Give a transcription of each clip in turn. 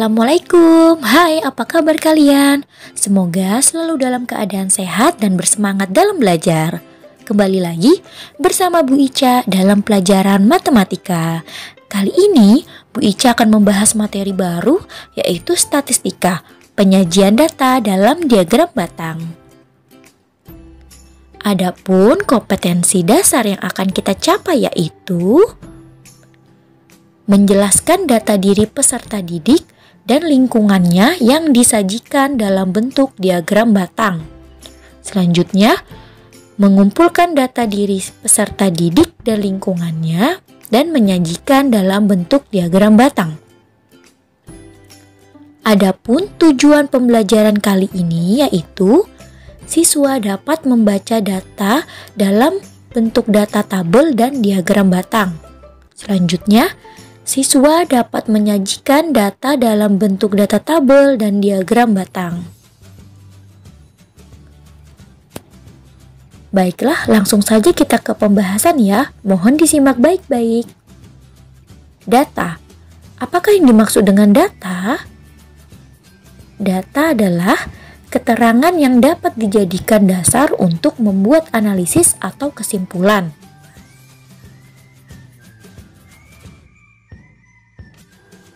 Assalamualaikum, hai apa kabar kalian? Semoga selalu dalam keadaan sehat dan bersemangat dalam belajar. Kembali lagi bersama Bu Ica dalam pelajaran matematika. Kali ini Bu Ica akan membahas materi baru yaitu statistika, penyajian data dalam diagram batang. Adapun kompetensi dasar yang akan kita capai yaitu menjelaskan data diri peserta didik dan lingkungannya yang disajikan dalam bentuk diagram batang. Selanjutnya, mengumpulkan data diri peserta didik dan lingkungannya dan menyajikan dalam bentuk diagram batang. Adapun tujuan pembelajaran kali ini yaitu siswa dapat membaca data dalam bentuk data tabel dan diagram batang. Selanjutnya, siswa dapat menyajikan data dalam bentuk data tabel dan diagram batang. Baiklah, langsung saja kita ke pembahasan ya. Mohon disimak baik-baik. Data. Apakah yang dimaksud dengan data? Data adalah keterangan yang dapat dijadikan dasar untuk membuat analisis atau kesimpulan.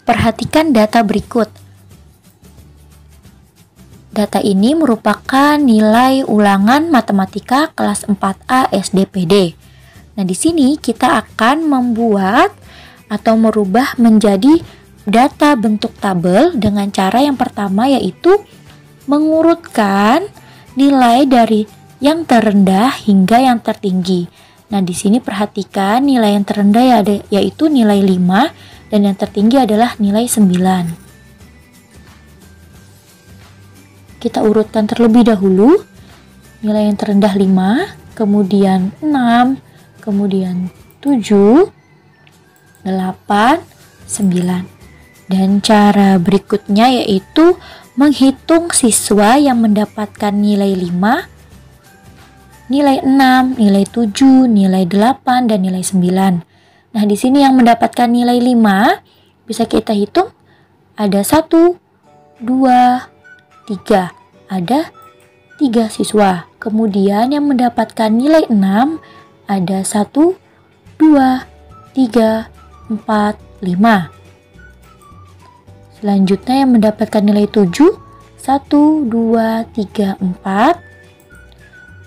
Perhatikan data berikut. Data ini merupakan nilai ulangan matematika kelas 4A SDPD. Nah, di sini kita akan membuat atau merubah menjadi data bentuk tabel dengan cara yang pertama yaitu mengurutkan nilai dari yang terendah hingga yang tertinggi. Nah, di sini perhatikan nilai yang terendah yaitu nilai 5 dan yang tertinggi adalah nilai 9. Kita urutkan terlebih dahulu. Nilai yang terendah 5, kemudian 6, kemudian 7, 8, 9. Dan cara berikutnya yaitu menghitung siswa yang mendapatkan nilai 5, nilai 6, nilai 7, nilai 8, dan nilai 9. Nah, di sini yang mendapatkan nilai 5 bisa kita hitung ada 1, 2, 3. Ada 3 siswa. Kemudian yang mendapatkan nilai 6 ada 1, 2, 3, 4, 5. Selanjutnya yang mendapatkan nilai 7, 1, 2, 3, 4.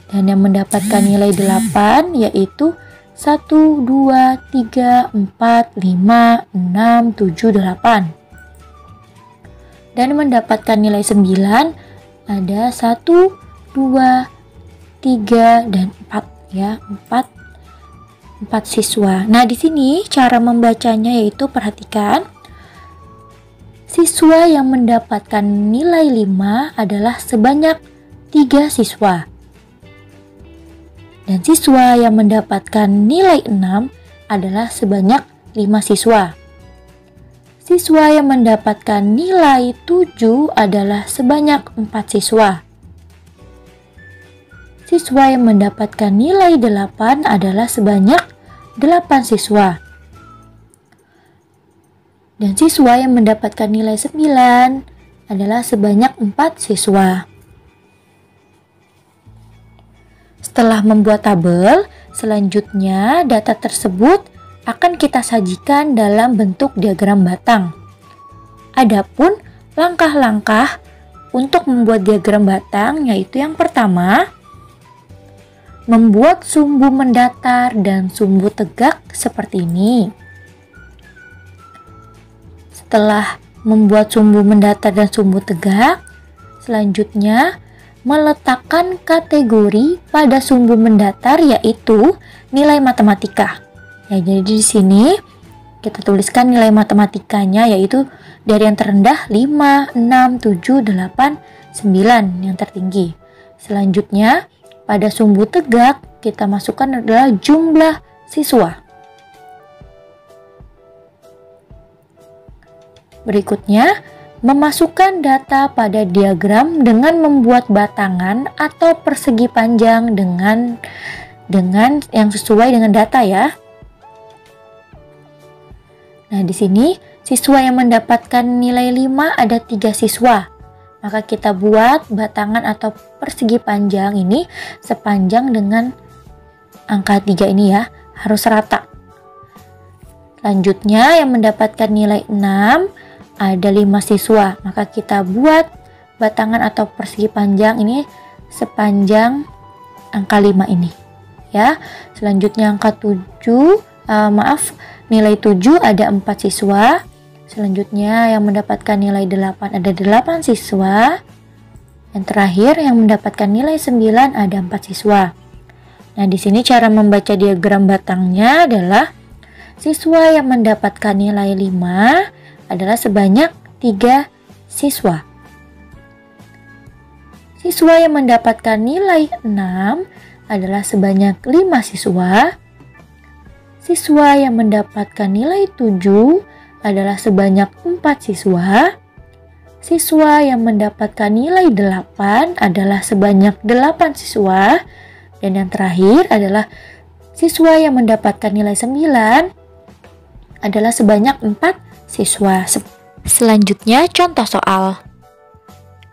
Dan yang mendapatkan nilai 8 yaitu 1, 2, 3, 4, 5, 6, 7, 8. Dan mendapatkan nilai 9 ada 1, 2, 3, dan 4 ya, 4 siswa. Nah, di sini cara membacanya yaitu perhatikan siswa yang mendapatkan nilai 5 adalah sebanyak 3 siswa. Dan siswa yang mendapatkan nilai 6 adalah sebanyak 5 siswa. Siswa yang mendapatkan nilai 7 adalah sebanyak 4 siswa. Siswa yang mendapatkan nilai 8 adalah sebanyak 8 siswa. Dan siswa yang mendapatkan nilai 9 adalah sebanyak 4 siswa. Setelah membuat tabel, selanjutnya data tersebut akan kita sajikan dalam bentuk diagram batang. Adapun langkah-langkah untuk membuat diagram batang yaitu yang pertama, membuat sumbu mendatar dan sumbu tegak seperti ini. Setelah membuat sumbu mendatar dan sumbu tegak, selanjutnya meletakkan kategori pada sumbu mendatar yaitu nilai matematika. Ya, jadi di sini kita tuliskan nilai matematikanya yaitu dari yang terendah 5, 6, 7, 8, 9 yang tertinggi. Selanjutnya pada sumbu tegak kita masukkan adalah jumlah siswa. Berikutnya, memasukkan data pada diagram dengan membuat batangan atau persegi panjang dengan yang sesuai dengan data ya. Nah, di sini Siswa yang mendapatkan nilai 5 ada 3 siswa. Maka kita buat batangan atau persegi panjang ini sepanjang dengan angka 3 ini ya, harus rata. Selanjutnya yang mendapatkan nilai 6 ada 5 siswa. Maka kita buat batangan atau persegi panjang ini sepanjang angka 5 ini ya. Selanjutnya angka 7, nilai 7 ada 4 siswa. Selanjutnya yang mendapatkan nilai 8 ada 8 siswa. Yang terakhir yang mendapatkan nilai 9 ada 4 siswa. Nah, di sini cara membaca diagram batangnya adalah siswa yang mendapatkan nilai 5 adalah sebanyak 3 siswa. Siswa yang mendapatkan nilai 6 adalah sebanyak 5 siswa. Siswa yang mendapatkan nilai 7 adalah sebanyak 4 siswa. Siswa yang mendapatkan nilai 8 adalah sebanyak 8 siswa. Dan yang terakhir adalah siswa yang mendapatkan nilai 9 adalah sebanyak 4 siswa. Selanjutnya contoh soal.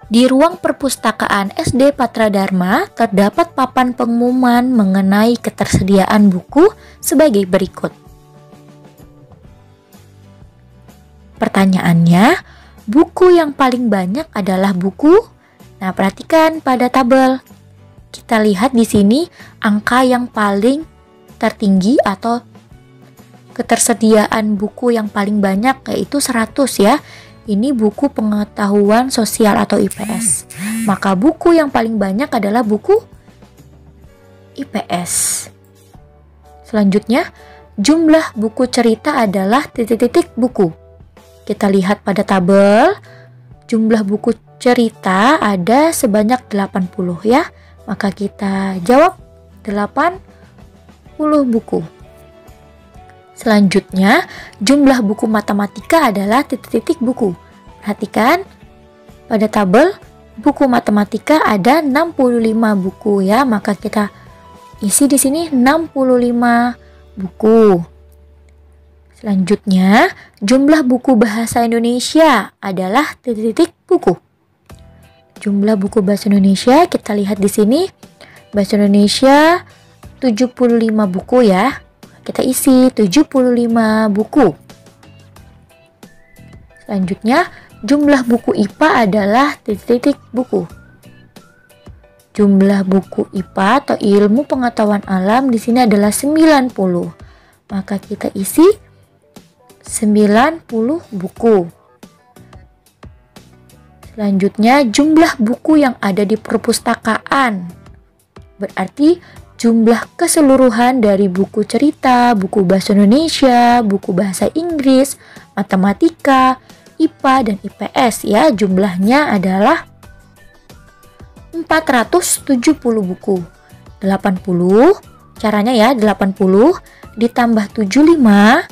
Di ruang perpustakaan SD Patra Dharma terdapat papan pengumuman mengenai ketersediaan buku sebagai berikut. Pertanyaannya, buku yang paling banyak adalah buku. Nah, perhatikan pada tabel. Kita lihat di sini angka yang paling tertinggi atau ketersediaan buku yang paling banyak yaitu 100 ya. Ini buku pengetahuan sosial atau IPS. Maka buku yang paling banyak adalah buku IPS. Selanjutnya, jumlah buku cerita adalah titik-titik buku. Kita lihat pada tabel, jumlah buku cerita ada sebanyak 80 ya. Maka kita jawab 80 buku. Selanjutnya, jumlah buku matematika adalah titik-titik buku. Perhatikan pada tabel, buku matematika ada 65 buku ya. Maka kita isi di sini 65 buku. Selanjutnya, jumlah buku bahasa Indonesia adalah titik-titik buku. Jumlah buku bahasa Indonesia kita lihat di sini. Bahasa Indonesia 75 buku ya. Kita isi 75 buku. Selanjutnya, jumlah buku IPA adalah titik-titik buku. Jumlah buku IPA atau ilmu pengetahuan alam di sini adalah 90. Maka kita isi 90 buku. Selanjutnya, jumlah buku yang ada di perpustakaan. Berarti jumlah keseluruhan dari buku cerita, buku bahasa Indonesia, buku bahasa Inggris, matematika, IPA, dan IPS ya. Jumlahnya adalah 470 buku. 80, caranya ya 80 ditambah 75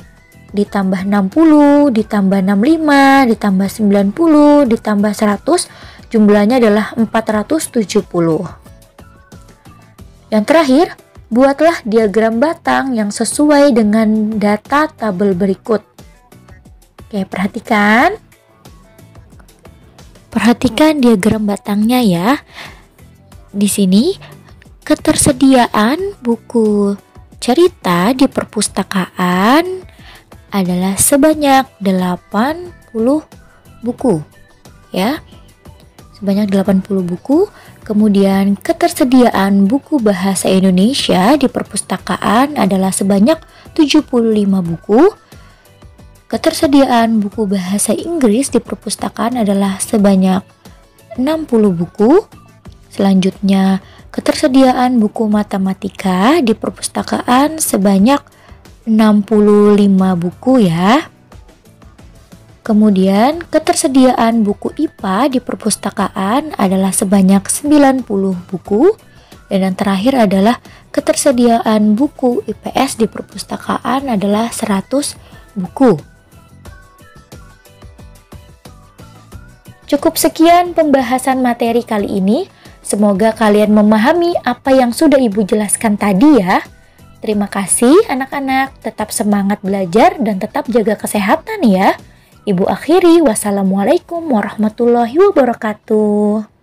ditambah 60, ditambah 65, ditambah 90, ditambah 100, jumlahnya adalah 470. Yang terakhir, buatlah diagram batang yang sesuai dengan data tabel berikut. Oke, perhatikan. Perhatikan diagram batangnya ya. Di sini, ketersediaan buku cerita di perpustakaan adalah sebanyak 80 buku ya. Sebanyak 80 buku. Kemudian ketersediaan buku bahasa Indonesia di perpustakaan adalah sebanyak 75 buku. Ketersediaan buku bahasa Inggris di perpustakaan adalah sebanyak 60 buku. Selanjutnya, ketersediaan buku matematika di perpustakaan sebanyak 65 buku ya. Kemudian ketersediaan buku IPA di perpustakaan adalah sebanyak 90 buku. Dan yang terakhir adalah ketersediaan buku IPS di perpustakaan adalah 100 buku. Cukup sekian pembahasan materi kali ini. Semoga kalian memahami apa yang sudah Ibu jelaskan tadi ya. Terima kasih anak-anak, tetap semangat belajar dan tetap jaga kesehatan ya. Ibu akhiri, wassalamualaikum warahmatullahi wabarakatuh.